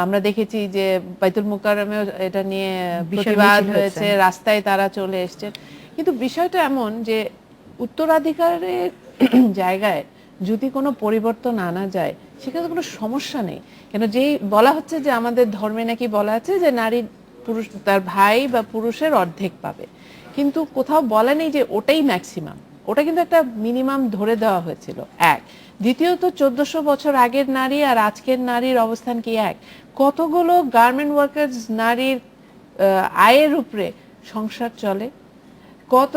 আমরা দেখেছি যে বাইতুল মুকাররমেও এটা নিয়ে বিশাল প্রতিবাদ মিছিল হয়েছে, রাস্তায় তারা চলে এসেছেন। কিন্তু বিষয়টা এমন যে উত্তরাধিকারের জায়গায় যদি কোনো পরিবর্তন আনা যায় সেখানে কোনো সমস্যা নেই। কেন যেই বলা হচ্ছে যে আমাদের ধর্মে নাকি বলা আছে যে নারী পুরুষ তার ভাই বা পুরুষের অর্ধেক পাবে, কিন্তু কোথাও বলা নেই যে ওটাই ম্যাক্সিমাম। ওটা কিন্তু একটা মিনিমাম ধরে দেওয়া হয়েছিল। এক, দ্বিতীয়ত 1400 বছর আগের নারী আর আজকের নারীর অবস্থান কি এক? কতগুলো গার্মেন্ট ওয়ার্কার্স নারীর আয়ের উপরে সংসার চলে। কত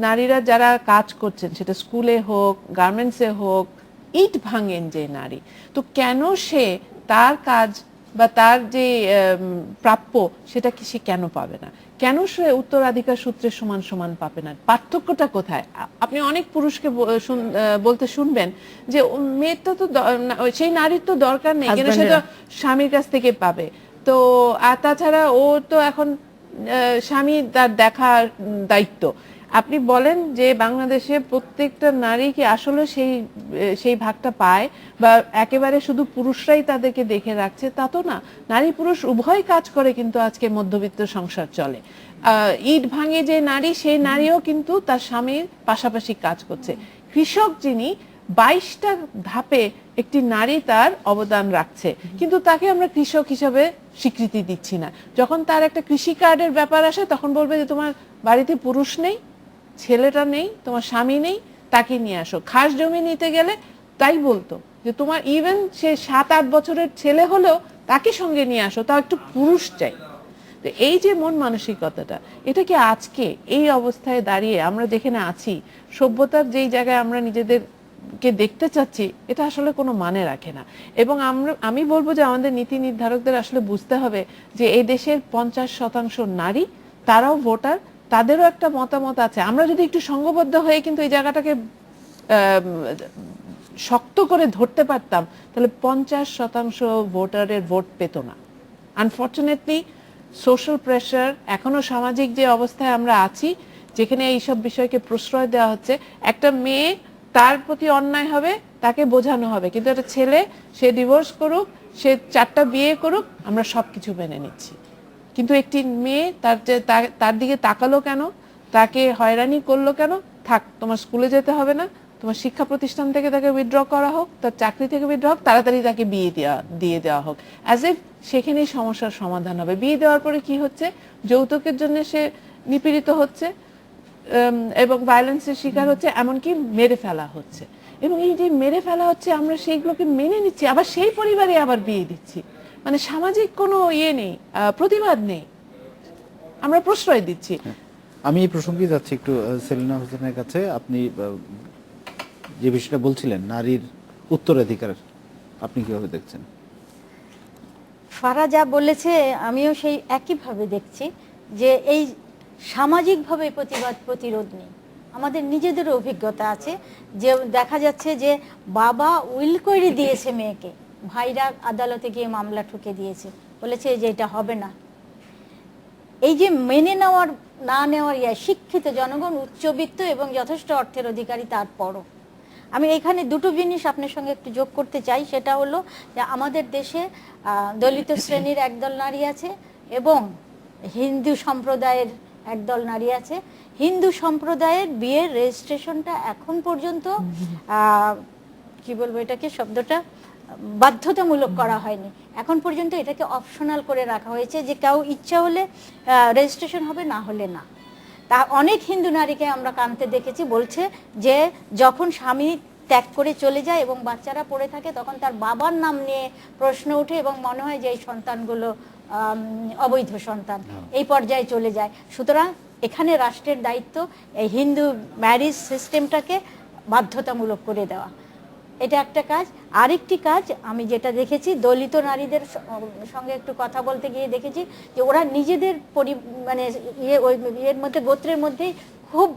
নারীরা যারা কাজ করছেন, সেটা স্কুলে হোক, গার্মেন্টসে হোক, ইট ভাঙেন যে নারী, তো কেন সে তার কাজ বা তার যে প্রাপ্য সেটা কি সে কেন পাবে না? কেন সে উত্তরাধিকার সূত্রে সমান সমান পাবে না? পার্থক্যটা কোথায়? আপনি অনেক পুরুষকে বলতে শুনবেন যে মেয়েটা তো সেই নারীর তো দরকার নেই, কেন সে তো স্বামীর কাছ থেকে পাবে। তো আর তাছাড়া ও তো এখন স্বামী তার দেখার দায়িত্ব। আপনি বলেন যে বাংলাদেশে প্রত্যেকটা নারী কি আসলে সেই ভাগটা পায়, বা একেবারে শুধু পুরুষরাই তাদেরকে দেখে রাখছে? তা তো না, নারী পুরুষ উভয় কাজ করে কিন্তু আজকে মধ্যবিত্ত সংসার চলে। ইট ভাঙে যে নারী, সেই নারীও কিন্তু তার স্বামীর পাশাপাশি কাজ করছে। কৃষক যিনি, 22টা ধাপে একটি নারী তার অবদান রাখছে, কিন্তু তাকে আমরা কৃষক হিসাবে স্বীকৃতি দিচ্ছি না। যখন তার একটা কৃষি কার্ডের ব্যাপার আসে তখন বলবে যে তোমার বাড়িতে পুরুষ নেই, ছেলেটা নেই, তোমার স্বামী নেই, তাকে নিয়ে আসো। খাস জমি নিতে গেলে তাই বলতো যে তোমার ইভেন সে 7-8 বছরের ছেলে হলেও তাকে সঙ্গে নিয়ে আসো, তাও একটু পুরুষ চাই। তো এই যে মন মানসিকতাটা, এটা কি আজকে এই অবস্থায় দাঁড়িয়ে আমরা যেখানে আছি, সভ্যতার যেই জায়গায় আমরা নিজেদেরকে দেখতে চাচ্ছি, এটা আসলে কোনো মানে রাখে না। এবং আমি বলবো যে আমাদের নীতি নির্ধারকদের আসলে বুঝতে হবে যে এই দেশের 50% নারী, তারাও ভোটার, তাদেরও একটা মতামত আছে। আমরা যদি একটু সংঘবদ্ধ হয়ে কিন্তু এই জায়গাটাকে শক্ত করে ধরতে পারতাম, তাহলে 50% ভোটারের ভোট পেত না। আনফর্চুনেটলি সোশ্যাল প্রেশার, এখনো সামাজিক যে অবস্থায় আমরা আছি, যেখানে এইসব বিষয়কে প্রশ্রয় দেওয়া হচ্ছে, একটা মেয়ে তার প্রতি অন্যায় হবে তাকে বোঝানো হবে, কিন্তু একটা ছেলে সে ডিভোর্স করুক, সে 4টা বিয়ে করুক, আমরা সবকিছু মেনে নিচ্ছি। কিন্তু একটি মেয়ে তার দিকে তাকালো কেন, তাকে হয়রানি করলো কেন, থাক তোমার স্কুলে যেতে হবে না, তোমার শিক্ষা প্রতিষ্ঠান থেকে তাকে উইথড্র করা হোক, তার চাকরি থেকে উইথড্র হোক, তাড়াতাড়ি তাকে বিয়ে দিয়ে দেওয়া হোক, অ্যাজ ইফ সেখানেই সমস্যার সমাধান হবে। বিয়ে দেওয়ার পরে কি হচ্ছে? যৌতুকের জন্য সে নিপীড়িত হচ্ছে এবং ভায়োলেন্সের শিকার হচ্ছে, এমনকি মেরে ফেলা হচ্ছে। এবং এই যে মেরে ফেলা হচ্ছে, আমরা সেইগুলোকে মেনে নিচ্ছি, আবার সেই পরিবারে আবার বিয়ে দিচ্ছি। মানে সামাজিক কোনো ইয়ে নেই, প্রতিবাদ নেই, আমরা প্রশ্রয় দিচ্ছি। আমি এই প্রসঙ্গে যাচ্ছি একটু সেলিনা হোসেনের কাছে। আপনি যে বিষয়টা বলছিলেন নারীর উত্তরাধিকার, আপনি কিভাবে দেখছেন? ফারা যা বলেছে আমিও সেই একইভাবে দেখছি, যে এই সামাজিকভাবে প্রতিবাদ প্রতিরোধ নেই। আমাদের নিজেদেরও অভিজ্ঞতা আছে যে দেখা যাচ্ছে যে বাবা উইল করে দিয়েছে মেয়েকে, ভাইরা আদালতে গিয়ে মামলা ঠুকে দিয়েছে, বলেছে যে এটা হবে না। এই যে মেনে নেওয়ার না নেওয়ার শিক্ষিত জনগণ, উচ্চবিত্ত এবং যথেষ্ট অর্থের অধিকারী, তারপরও আমি এখানে দুটো জিনিস আপনার সঙ্গে একটু যোগ করতে চাই। সেটা হলো যে আমাদের দেশে দলিত শ্রেণীর একদল নারী আছে এবং হিন্দু সম্প্রদায়ের একদল নারী আছে। হিন্দু সম্প্রদায়ের বিয়ের রেজিস্ট্রেশনটা এখন পর্যন্ত কি বলবো এটাকে, শব্দটা বাধ্যতামূলক করা হয়নি। এখন পর্যন্ত এটাকে অপশনাল করে রাখা হয়েছে, যে কেউ ইচ্ছা হলে রেজিস্ট্রেশন হবে, না হলে না। তা অনেক হিন্দু নারীকে আমরা কাঁদতে দেখেছি, বলছে যে যখন স্বামী ত্যাগ করে চলে যায় এবং বাচ্চারা পড়ে থাকে, তখন তার বাবার নাম নিয়ে প্রশ্ন ওঠে এবং মনে হয় যে এই সন্তানগুলো অবৈধ সন্তান, এই পর্যায়ে চলে যায়। সুতরাং এখানে রাষ্ট্রের দায়িত্ব এই হিন্দু ম্যারেজ সিস্টেমটাকে বাধ্যতামূলক করে দেওয়া, এটা একটা কাজ। আরেকটি কাজ আমি যেটা দেখেছি, দলিত নারীদের সঙ্গে একটু কথা বলতে গিয়ে দেখেছি যে ওরা নিজেদের মানে ইয়ের মধ্যে, গোত্রের মধ্যেই খুব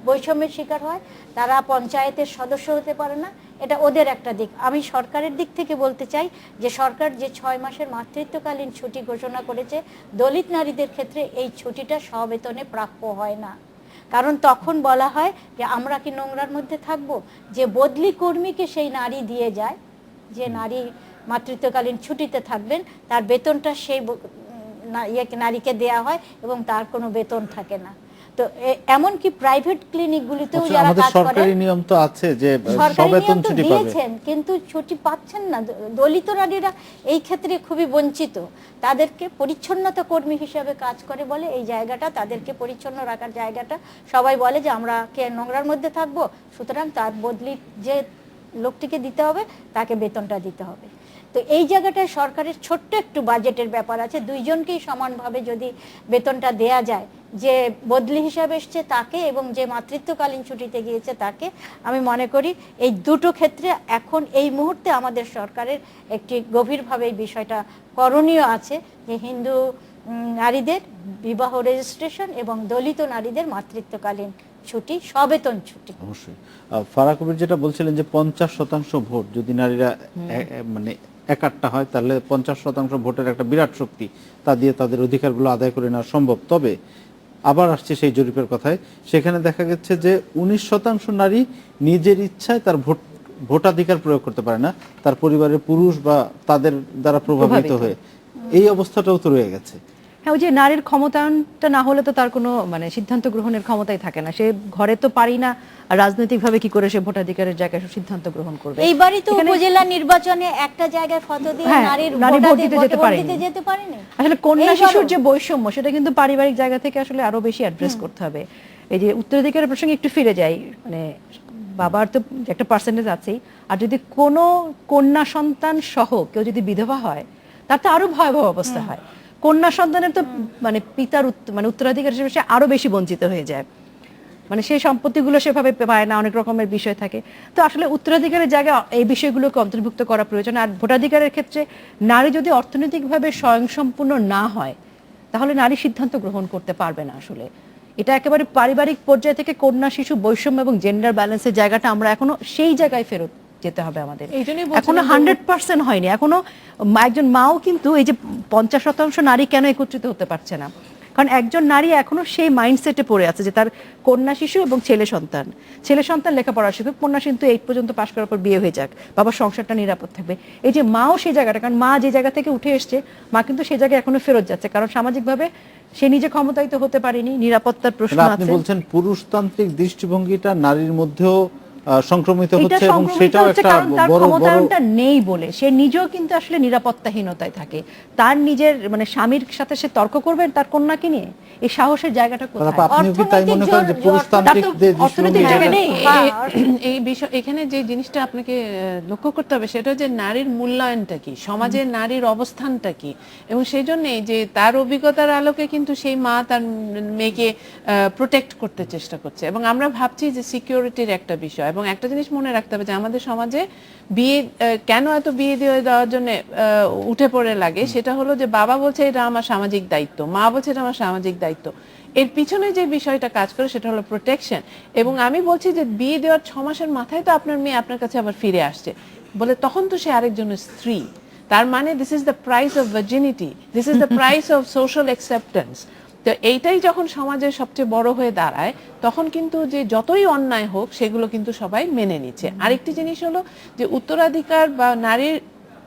বৈষম্যের শিকার হয়। তারা পঞ্চায়েতের সদস্য হতে পারে না, এটা ওদের একটা দিক। আমি সরকারের দিক থেকে বলতে চাই যে সরকার যে 6 মাসের মাতৃত্বকালীন ছুটি ঘোষণা করেছে, দলিত নারীদের ক্ষেত্রে এই ছুটিটা সবেতনে প্রাপ্য হয় না। কারণ তখন বলা হয় যে আমরা কি নোংরার মধ্যে থাকবো, যে বদলি কর্মীকে সেই নারী দিয়ে যায়, যে নারী মাতৃত্বকালীন ছুটিতে থাকবেন তার বেতনটা সেই নারীকে দেয়া হয় এবং তার কোনো বেতন থাকে না। তো এমনকি প্রাইভেট ক্লিনিকগুলিতেও যারা আমাদের কাজ করেন, সরকারি নিয়ম তো আছে যে সরকারি সবেতন নিয়ম তো ছুটি পাবে, দিয়েছেন কিন্তু ছুটি পাচ্ছেন না। দলিত নারীরা এই ক্ষেত্রে খুবই বঞ্চিত। তাদেরকে পরিচ্ছন্নতা কর্মী হিসেবে কাজ করে বলে এই জায়গাটা, তাদেরকে পরিচ্ছন্ন রাখার জায়গাটা সবাই বলে যে আমরা কে নোংরার মধ্যে থাকবো, সুতরাং তার বদলি যে লোকটিকে দিতে হবে তাকে বেতনটা দিতে হবে। তো এই জায়গাটায় সরকারের ছোট্ট একটু বাজেটের ব্যাপার আছে, দুইজনকেই সমানভাবে যদি বেতনটা দেয়া যায়, যে বদলি হিসাবে এসছে তাকে এবং যে মাতৃত্বকালীন ছুটিতে গিয়েছে তাকে, আমি মনে করি এই দুটো ক্ষেত্রে এখন এই মুহূর্তে আমাদের সরকারের একটি গভীরভাবে এই বিষয়টা করণীয় আছে যে হিন্দু নারীদের বিবাহ রেজিস্ট্রেশন এবং দলিত নারীদের মাতৃত্বকালীন ছুটি সবেতন ছুটি। অবশ্যই। ফারাহ কবির যেটা বলছিলেন যে 50% ভোট যদি নারীরা মানে একাট্টা হয় তাহলে 50% ভোটের একটা বিরাট শক্তি, তা দিয়ে তাদের অধিকারগুলো আদায় করে নেওয়া সম্ভব। তবে আবার আসছে সেই জরিপের কথায়, সেখানে দেখা গেছে যে 19% নারী নিজের ইচ্ছায় তার ভোটাধিকার প্রয়োগ করতে পারে না, তার পরিবারের পুরুষ বা তাদের দ্বারা প্রভাবিত হয়ে। এই অবস্থাটাও তো রয়ে গেছে। হ্যাঁ, ওই যে নারীর ক্ষমতায়নটা না হলে তো তার কোনো মানে সিদ্ধান্ত গ্রহণের ক্ষমতাই থাকে না। সে ঘরে তো পারি না, আর রাজনৈতিকভাবে কি করে সে ভোটাধিকারের জায়গায় সিদ্ধান্ত গ্রহণ করবে? এইবারই তো উপজেলা নির্বাচনে একটা জায়গায় ফটো দিয়ে নারী ভোট দিতে যেতে পারেনি। আসলে কন্যা শিশুর যে বৈষম্য সেটা কিন্তু পারিবারিক জায়গা থেকে আসলে আরো বেশি অ্যাড্রেস করতে হবে। এই যে উত্তরাধিকারের প্রসঙ্গে একটু ফিরে যাই, মানে বাবার তো একটা পার্সেন্টেজ আছেই, আর যদি কোনো কন্যা সন্তান সহ কেউ যদি বিধবা হয় তার তো আরো ভয়াবহ অবস্থা হয়। কন্যা সন্তানের তো মানে পিতার মানে উত্তরাধিকার হিসেবে সে আরো বেশি বঞ্চিত হয়ে যায়, মানে সেই সম্পত্তিগুলো সেভাবে পায় না, অনেক রকমের বিষয় থাকে। তো আসলে উত্তরাধিকারের জায়গায় এই বিষয়গুলোকে অন্তর্ভুক্ত করা প্রয়োজন। আর ভোটাধিকারের ক্ষেত্রে নারী যদি অর্থনৈতিকভাবে স্বয়ংসম্পূর্ণ না হয় তাহলে নারী সিদ্ধান্ত গ্রহণ করতে পারবে না। আসলে এটা একেবারে পারিবারিক পর্যায় থেকে কন্যা শিশু বৈষম্য এবং জেন্ডার ব্যালেন্সের জায়গাটা আমরা এখনো সেই জায়গায় ফেরত যেতে হবে আমাদের। এখনো 100% হয়নি। এখনো একজন মাও কিন্তু এই যে 50% নারী কেন একত্রিত হতে পারছে না, কারণ একজন নারী এখনো সেই মাইন্ডসেটে পড়ে আছে যে তার কন্যা শিশু এবং ছেলে সন্তান লেখাপড়া শিখুক, কন্যা কিন্তু 8 পর্যন্ত পাশ করার পর বিয়ে হয়ে যাক, বাবার সংসারটা নিরাপদ থাকবে। এই যে মাও সেই জায়গাটা, কারণ মা যে জায়গা থেকে উঠে এসছে মা কিন্তু সেই জায়গায় এখনো ফেরত যাচ্ছে, কারণ সামাজিকভাবে সে নিজে ক্ষমতায়িত হতে পারেনি, নিরাপত্তার প্রশ্ন আছে। আপনি বলছেন পুরুষতান্ত্রিক দৃষ্টিভঙ্গিটা নারীর মধ্যেও সংক্রমিত হচ্ছে এবং সেটাও একটা বড় ক্ষমতায়নটা নেই বলে সে নিজেও কিন্তু আসলে নিরাপত্তাহীনতায় থাকে। তার নিজের মানে স্বামীর সাথে সে তর্ক করবেন তার কন্যাকে নিয়ে, এই সাহসের জায়গাটা কোথায়? আপনি কি তাই মনে করেন যে পুরুষতান্ত্রিকদের অর্থনৈতিক জায়গা নেই? এই বিষয় এখানে যে জিনিসটা আপনাকে লক্ষ্য করতে হবে সেটা যে নারীর মূল্যায়নটা কি, সমাজে নারীর অবস্থানটা কি, এবং সেই জন্যই যে তার অভিজ্ঞতার আলোকে কিন্তু সেই মা তার মেয়েকে প্রোটেক্ট করতে চেষ্টা করছে। এবং আমরা ভাবছি যে সিকিউরিটির একটা বিষয়, এবং একটা জিনিস মনে রাখতে হবে যে আমাদের সমাজে বিয়ে কেন এত বিয়ে দিয়ে দেওয়ার জন্য উঠে পড়ে লাগে, সেটা হলো যে বাবা বলছে এটা আমার সামাজিক দায়িত্ব, মা বলছে এটা আমার সামাজিক দায়িত্ব। এর পিছনে যে বিষয়টা কাজ করে সেটা হলো প্রোটেকশন। এবং আমি বলছি যে বিয়ে দেওয়ার 6 মাসের মাথায় তো আপনার মেয়ে আপনার কাছে আবার ফিরে আসছে বলে, তখন তো সে আরেকজনের স্ত্রী। তার মানে this is the price of virginity, this is the price of social acceptance. তো এইটাই যখন সমাজের সবচেয়ে বড় হয়ে দাঁড়ায় তখন কিন্তু যে যতই অন্যায় হোক সেগুলো কিন্তু সবাই মেনে নিচ্ছে। আরেকটি জিনিস হলো যে উত্তরাধিকার বা নারীর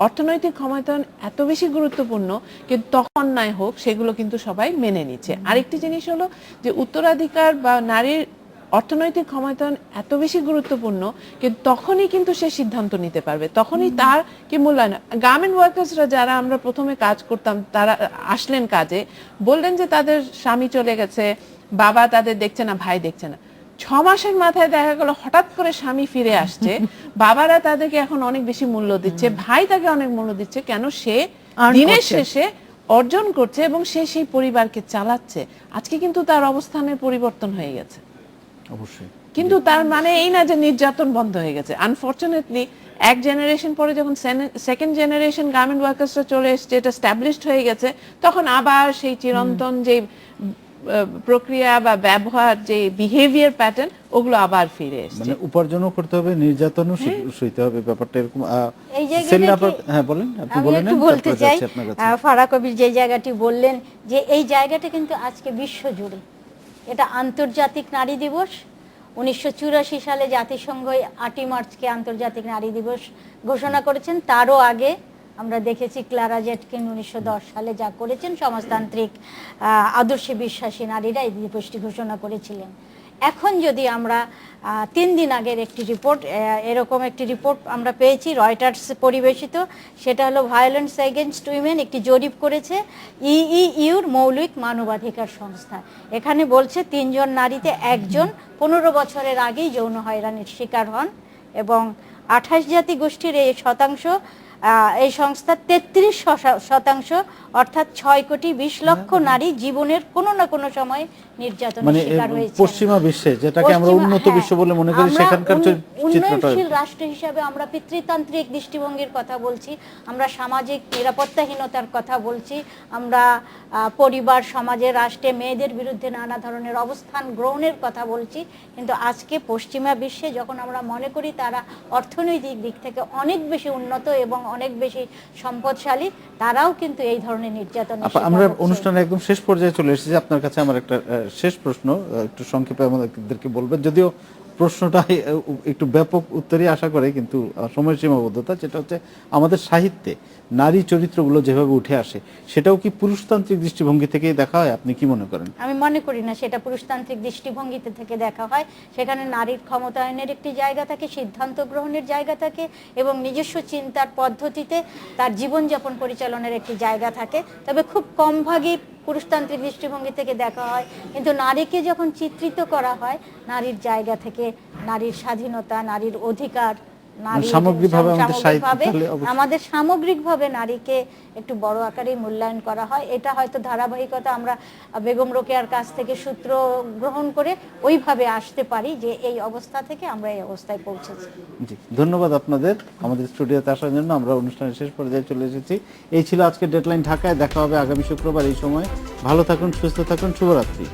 অর্থনৈতিক ক্ষমতায়ন এত বেশি গুরুত্বপূর্ণ, কিন্তু তখন অন্যায় হোক সেগুলো কিন্তু সবাই মেনে নিচ্ছে। আরেকটি জিনিস হলো যে উত্তরাধিকার বা নারীর অর্থনৈতিক ক্ষমতায়ন এত বেশি গুরুত্বপূর্ণ, কিন্তু তখনই কিন্তু সে সিদ্ধান্ত নিতে পারবে, তখনই তার কি মূল্যায়ন। গার্মেন্ট ওয়ার্কার্সরা যারা আমরা প্রথমে কাজ করতাম তারা আসলেন কাজে, বললেন যে তাদের স্বামী চলে গেছে, বাবা তাদের দেখছে না, ভাই দেখছে না। 6 মাসের মাথায় দেখা গেল হঠাৎ করে স্বামী ফিরে আসছে, বাবারা তাদেরকে এখন অনেক বেশি মূল্য দিচ্ছে, ভাই তাকে অনেক মূল্য দিচ্ছে, কেন সে দিনের শেষে অর্জন করছে এবং সে সেই পরিবারকে চালাচ্ছে। আজকে কিন্তু তার অবস্থানের পরিবর্তন হয়ে গেছে। অবশ্যই, কিন্তু তার মানে এই না যে নির্যাতন বন্ধ হয়ে গেছে। আনফরচুনেটলি এক জেনারেশন পরে যখন সেকেন্ড জেনারেশন গার্মেন্ট ওয়ার্কার্সরা চলে এসছে, এটা স্ট্যাবলিশড হয়ে গেছে, তখন আবার সেই চিরন্তন যে প্রক্রিয়া বা ব্যবহার, যে বিহেভিয়ার প্যাটার্ন, ওগুলো আবার ফিরে এসেছে। মানে উপার্জনও করতে হবে, নির্যাতনও সইতে হবে, ব্যাপারটা এরকম। এই জায়গাটা হ্যাঁ বলেন, আপনি আমি বলেন। একটু বলতে চাই, ফারাহ কবির যে জায়গাটি বললেন যে এই জায়গাটা কিন্তু আজকে বিশ্ব জুড়ে, এটা আন্তর্জাতিক নারী দিবস। 1984 সালে জাতিসংঘ 8ই মার্চকে আন্তর্জাতিক নারী দিবস ঘোষণা করেছেন। তারও আগে আমরা দেখেছি ক্লারা জেটকিন 1910 সালে যা করেছেন, সমাজতান্ত্রিক আদর্শে বিশ্বাসী নারীরা এই দিবসটি ঘোষণা করেছিলেন। এখন যদি আমরা 3 দিন আগের একটি রিপোর্ট, এরকম একটি রিপোর্ট আমরা পেয়েছি রয়টার্স পরিবেশিত, সেটা হলো ভায়োলেন্স এগেইনস্ট উইমেন, একটি জরিপ করেছে ইইউর মৌলিক মানবাধিকার সংস্থা। এখানে বলছে 3 জন নারীতে 1 জন 15 বছরের আগেই যৌন হয়রানির শিকার হন, এবং 28 জাতি গোষ্ঠীর এই শতাংশ, এই সংস্থা 33% অর্থাৎ 6,20,00,000 নারী জীবনের কোনো না কোনো সময় নির্যাতনের মানে শিকার হয়েছে। পশ্চিমা বিশ্বে, যেটাকে আমরা উন্নত বিশ্ব বলে মনে করি, সেখানকার চিত্রটা। উন্নয়নশীল রাষ্ট্র হিসাবে আমরা পিতৃতান্ত্রিক দৃষ্টিভঙ্গির কথা বলছি, আমরা সামাজিক নিরাপত্তাহীনতার কথা বলছি, আমরা পরিবার, সমাজে, রাষ্ট্রে মেয়েদের বিরুদ্ধে নানা ধরনের অবস্থান গ্রহণের কথা বলছি। কিন্তু আজকে পশ্চিমা বিশ্বে যখন আমরা মনে করি তারা অর্থনৈতিক দিক থেকে অনেক বেশি উন্নত এবং অনেক বেশি সম্পদশালী, তারাও কিন্তু এই ধরনের নির্যাতন। আমরা অনুষ্ঠানের একদম শেষ পর্যায়ে চলে এসেছি। আপনার কাছে আমার একটা শেষ প্রশ্ন, একটু সংক্ষেপে আমাদেরকে বলবেন, যদিও প্রশ্নটা একটু ব্যাপক উত্তরই আশা করে, কিন্তু সময় সীমাবদ্ধতা, যেটা হচ্ছে আমাদের সাহিত্যে নারী চরিত্রগুলো যেভাবে উঠে আসে, সেটাও কি পুরুষতান্ত্রিক দৃষ্টিভঙ্গি থেকেই দেখা হয়? আপনি কি মনে করেন? আমি মনে করি না সেটা পুরুষতান্ত্রিক দৃষ্টিভঙ্গিতে থেকে দেখা হয়। সেখানে নারীর ক্ষমতায়নের একটি জায়গা থাকে, সিদ্ধান্ত গ্রহণের জায়গা থাকে, এবং নিজস্ব চিন্তার পদ্ধতিতে তার জীবনযাপন পরিচালনার একটি জায়গা থাকে। তবে খুব কম ভাগই পুরুষতান্ত্রিক দৃষ্টিভঙ্গি থেকে দেখা হয়। কিন্তু নারীকে যখন চিত্রিত করা হয় নারীর জায়গা থেকে, নারীর স্বাধীনতা, নারীর অধিকার, আমাদের সামগ্রিকভাবে নারীকে একটু বড় আকারে মূল্যায়ন করা হয়। এটা হয়তো ধারাবাহিকতা আমরা বেগম রোকেয়ার কাছ থেকে সূত্র গ্রহণ করে ওইভাবে আসতে পারি যে এই অবস্থা থেকে আমরা এই অবস্থায় পৌঁছেছি। জি, ধন্যবাদ আপনাদের আমাদের স্টুডিওতে আসার জন্য। আমরা অনুষ্ঠানের শেষ পর্যায়ে চলে এসেছি। এই ছিল আজকে ডেডলাইন ঢাকায়। দেখা হবে আগামী শুক্রবার এই সময়। ভালো থাকুন, সুস্থ থাকুন, শুভরাত্রি।